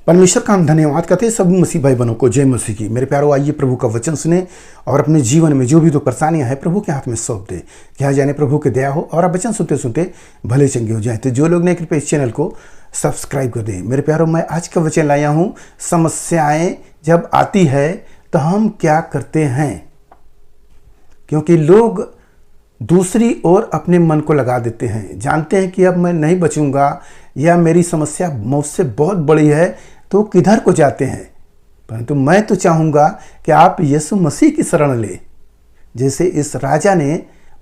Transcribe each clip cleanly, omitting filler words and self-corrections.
परमेश्वर का हम धन्यवाद करते हैं सभी मसीह भाई बहनों को। जय मसीह की। मेरे प्यारों, आइए प्रभु का वचन सुने और अपने जीवन में जो भी तो परेशानियां हैं प्रभु के हाथ में सौंप दे। क्या जाने प्रभु की दया हो और आप वचन सुनते सुनते भले चंगे हो जाए। तो जो लोग नहीं कृपया इस चैनल को सब्सक्राइब कर दें। मेरे प्यारों, मैं आज का वचन लाया हूँ, समस्याएं जब आती है तो हम क्या करते हैं। क्योंकि लोग दूसरी ओर अपने मन को लगा देते हैं, जानते हैं कि अब मैं नहीं बचूंगा या मेरी समस्या मुझसे बहुत बड़ी है, तो किधर को जाते हैं। परंतु मैं तो चाहूँगा कि आप यीशु मसीह की शरण ले, जैसे इस राजा ने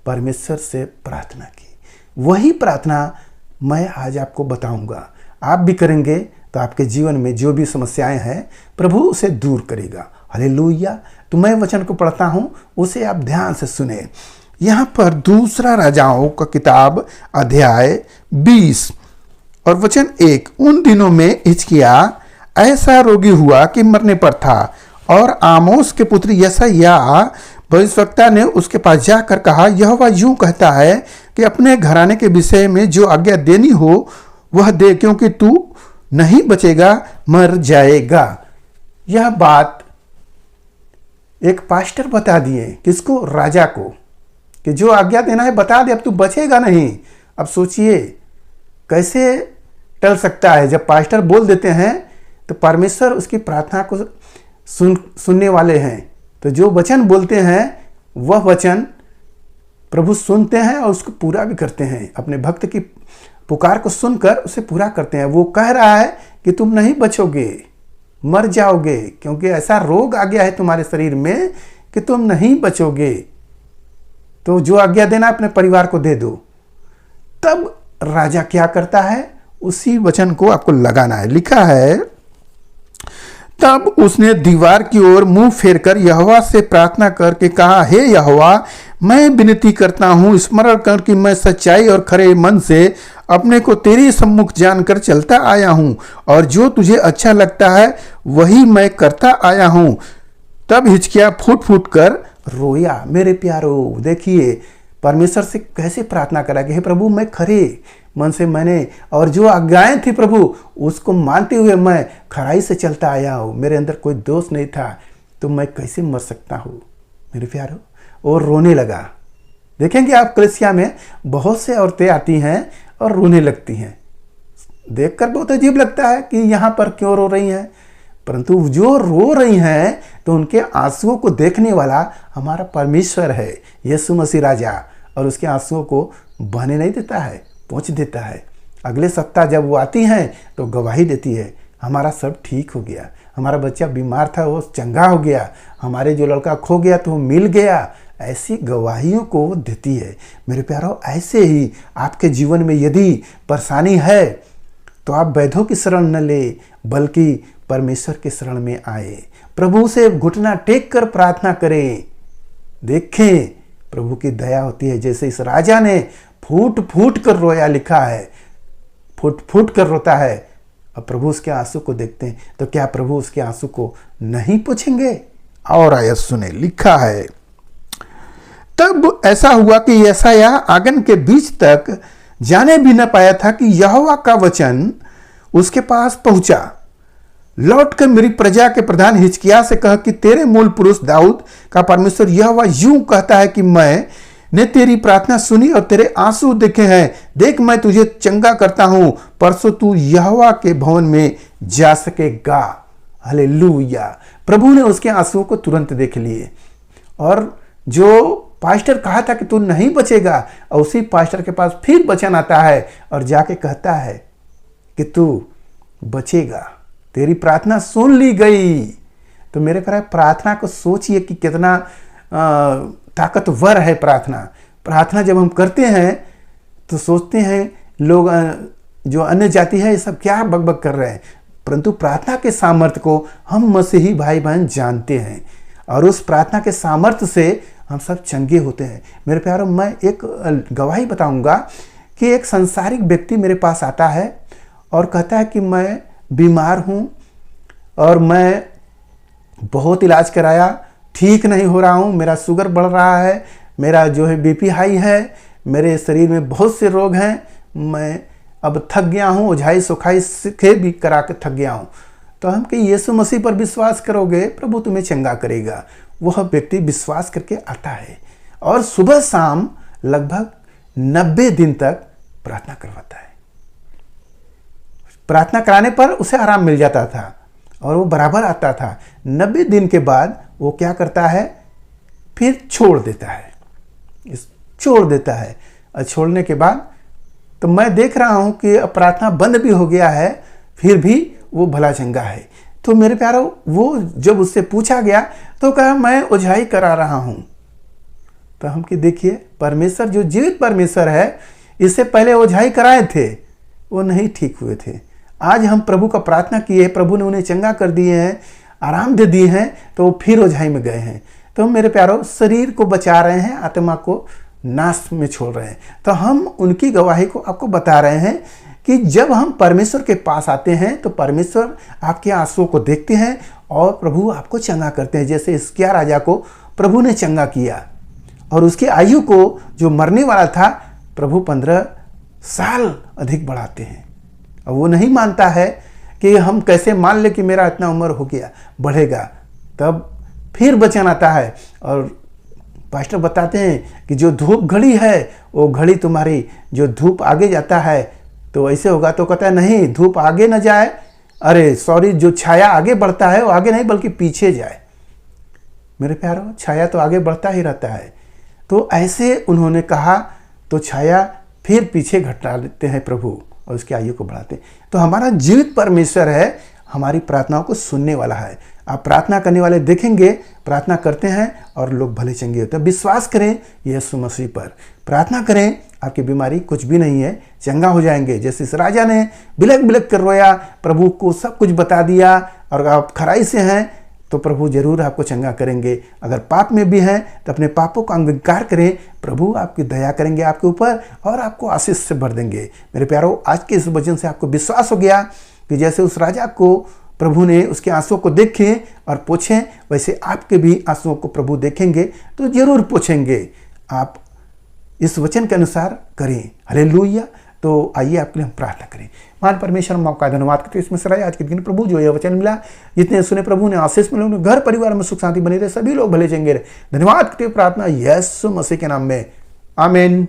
परमेश्वर से प्रार्थना की। वही प्रार्थना मैं आज आपको बताऊंगा। आप भी करेंगे तो आपके जीवन में जो भी समस्याएं हैं प्रभु उसे दूर करेगा। हालेलुया। तो मैं वचन को पढ़ता हूँ, उसे आप ध्यान से सुने। यहाँ पर दूसरा राजाओं का किताब अध्याय 20 और वचन 1। उन दिनों में हिजकिय्याह ऐसा रोगी हुआ कि मरने पर था, और आमोस के पुत्र यशायाह भविष्यवक्ता ने उसके पास जाकर कहा, यहोवा यूं कहता है कि अपने घराने के विषय में जो आज्ञा देनी हो वह दे, क्योंकि तू नहीं बचेगा, मर जाएगा। यह बात एक पास्टर बता दिए, किसको? राजा को, कि जो आज्ञा देना है बता दे, अब तू बचेगा नहीं। अब सोचिए कैसे टल सकता है। जब पास्टर बोल देते हैं तो परमेश्वर उसकी प्रार्थना को सुनने वाले हैं। तो जो वचन बोलते हैं वह वचन प्रभु सुनते हैं और उसको पूरा भी करते हैं। अपने भक्त की पुकार को सुनकर उसे पूरा करते हैं। वो कह रहा है कि तुम नहीं बचोगे, मर जाओगे, क्योंकि ऐसा रोग आ गया है तुम्हारे शरीर में कि तुम नहीं बचोगे। तो जो आज्ञा देना अपने परिवार को दे दो। तब राजा क्या करता है, उसी वचन को आपको लगाना है। लिखा है, तब उसने दीवार की ओर मुंह फेरकर यहोवा से प्रार्थना करके कहा, हे यहोवा, मैं विनती करता हूं, स्मरण कर कि मैं सच्चाई और खरे मन से अपने को तेरे सम्मुख जानकर चलता आया हूं, और जो तुझे अच्छा लगता है वही मैं करता आया हूं। तब हिजकिय्याह फूट फूट कर रोया। मेरे प्यारो, देखिए परमेश्वर से कैसे प्रार्थना करा कि हे प्रभु, मैं खरे मन से मैंने और जो आज्ञाएं थी प्रभु उसको मानते हुए मैं खराई से चलता आया हूँ। मेरे अंदर कोई दोष नहीं था, तो मैं कैसे मर सकता हूँ। मेरे प्यारो, और रोने लगा। देखेंगे आप कलीसिया में बहुत से औरतें आती हैं और रोने लगती हैं। देखकर बहुत अजीब लगता है कि यहाँ पर क्यों रो रही हैं, परंतु जो रो रही हैं तो उनके आंसुओं को देखने वाला हमारा परमेश्वर है, यीशु मसीह राजा, और उसके आंसुओं को बहने नहीं देता है, पहुँच देता है। अगले सप्ताह जब वो आती हैं तो गवाही देती है, हमारा सब ठीक हो गया, हमारा बच्चा बीमार था वो चंगा हो गया, हमारे जो लड़का खो गया तो वो मिल गया। ऐसी गवाहियों को वो देती है। मेरे प्यारो, ऐसे ही आपके जीवन में यदि परेशानी है तो आप वैद्यों की शरण न ले, बल्कि परमेश्वर की शरण में आए, प्रभु से घुटना टेक कर प्रार्थना करें। देखें प्रभु की दया होती है। जैसे इस राजा ने फूट फूट कर रोया, लिखा है फूट फूट कर रोता है, अब प्रभु उसके आंसू को देखते हैं, तो क्या प्रभु उसके आंसू को नहीं पूछेंगे? और आयत सुने, लिखा है, तब ऐसा हुआ कि यशायाह आंगन के बीच तक जाने भी न पाया था कि यहोवा का वचन उसके पास पहुंचा। लौटकर मेरी प्रजा के प्रधान हिजकिय्याह से कहा कि तेरे मूल पुरुष दाऊद का परमेश्वर यहोवा यूं कहता है कि मैंने तेरी प्रार्थना सुनी और तेरे आंसू देखे हैं। देख, मैं तुझे चंगा करता हूं, परसों तू यहोवा के भवन में जा सकेगा। हालेलुया। प्रभु ने उसके आंसुओं को तुरंत देख लिए, और जो पास्टर कहा था कि तू नहीं बचेगा, और उसी पास्टर के पास फिर वचन आता है और जाके कहता है कि तू बचेगा, तेरी प्रार्थना सुन ली गई। तो मेरे प्रार्थना को सोचिए कि कितना ताकतवर है प्रार्थना। प्रार्थना जब हम करते हैं तो सोचते हैं लोग जो अन्य जाति है ये सब क्या बकबक कर रहे हैं, परंतु प्रार्थना के सामर्थ्य को हम मसीही भाई बहन जानते हैं, और उस प्रार्थना के सामर्थ्य से हम सब चंगे होते हैं। मेरे प्यारों, मैं एक गवाही बताऊंगा कि एक संसारिक व्यक्ति मेरे पास आता है और कहता है कि मैं बीमार हूँ और मैं बहुत इलाज कराया, ठीक नहीं हो रहा हूँ, मेरा शुगर बढ़ रहा है, मेरा जो है बीपी हाई है, मेरे शरीर में बहुत से रोग हैं, मैं अब थक गया हूँ, ओझाई सोखाई से भी करा के थक गया हूँ। तो हम कि यीशु मसीह पर विश्वास करोगे, प्रभु तुम्हें चंगा करेगा। वह व्यक्ति विश्वास करके आता है और सुबह शाम लगभग 90 दिन तक प्रार्थना करवाता है। प्रार्थना कराने पर उसे आराम मिल जाता था और वो बराबर आता था। 90 दिन के बाद वो क्या करता है, फिर छोड़ देता है। और छोड़ने के बाद तो मैं देख रहा हूं कि अब प्रार्थना बंद भी हो गया है, फिर भी वो भला चंगा है। तो मेरे प्यारो, वो जब उससे पूछा गया तो कहा मैं ओझाई करा रहा हूं। तो हम कि देखिए, परमेश्वर जो जीवित परमेश्वर है, इससे पहले ओझाई कराए थे, वो नहीं ठीक हुए थे। आज हम प्रभु का प्रार्थना किए, प्रभु ने उन्हें चंगा कर दिए हैं, आराम दे दिए हैं, तो वो फिर ओझाई में गए हैं। तो मेरे प्यारो, शरीर को बचा रहे हैं, आत्मा को नाश में छोड़ रहे हैं। तो हम उनकी गवाही को आपको बता रहे हैं कि जब हम परमेश्वर के पास आते हैं तो परमेश्वर आपके आंसुओं को देखते हैं और प्रभु आपको चंगा करते हैं। जैसे हिजकिय्याह राजा को प्रभु ने चंगा किया और उसकी आयु को, जो मरने वाला था, प्रभु 15 साल अधिक बढ़ाते हैं। और वो नहीं मानता है कि हम कैसे मान ले कि मेरा इतना उम्र हो गया, बढ़ेगा। तब फिर वचन आता है और पास्टर बताते हैं कि जो धूप घड़ी है, वो घड़ी तुम्हारी, जो धूप आगे जाता है तो ऐसे होगा। तो कहता है नहीं, धूप आगे ना जाए, जो छाया आगे बढ़ता है वो आगे नहीं बल्कि पीछे जाए। मेरे प्यारो, छाया तो आगे बढ़ता ही रहता है। तो ऐसे उन्होंने कहा तो छाया फिर पीछे घटा लेते हैं प्रभु और उसकी आयु को बढ़ाते हैं। तो हमारा जीवित परमेश्वर है, हमारी प्रार्थनाओं को सुनने वाला है। आप प्रार्थना करने वाले देखेंगे, प्रार्थना करते हैं और लोग भले चंगे होते हैं। विश्वास करें यीशु मसीह पर, प्रार्थना करें, आपकी बीमारी कुछ भी नहीं है, चंगा हो जाएंगे। जैसे इस राजा ने बिलक बिलक कर रोया, प्रभु को सब कुछ बता दिया और आप खराई से हैं तो प्रभु जरूर आपको चंगा करेंगे। अगर पाप में भी हैं तो अपने पापों का अंगीकार करें, प्रभु आपकी दया करेंगे आपके ऊपर और आपको आशीष से भर देंगे। मेरे प्यारो, आज के इस वचन से आपको विश्वास हो गया कि जैसे उस राजा को प्रभु ने उसके आंसुओं को देखे और पूछें, वैसे आपके भी आंसुओं को प्रभु देखेंगे तो जरूर पूछेंगे। आप इस वचन के अनुसार करें। हालेलुया। तो आइए आपके लिए हम प्रार्थना करें। महान परमेश्वर, हम आपका धन्यवाद करते हैं इसमें आज के दिन प्रभु जो यह वचन मिला, जितने सुने प्रभु ने आशीष मिले, घर परिवार में सुख शांति बनी रहे, सभी लोग भले चंगे रहे। धन्यवाद करते हुए प्रार्थना यीशु मसीह के नाम में, आमीन।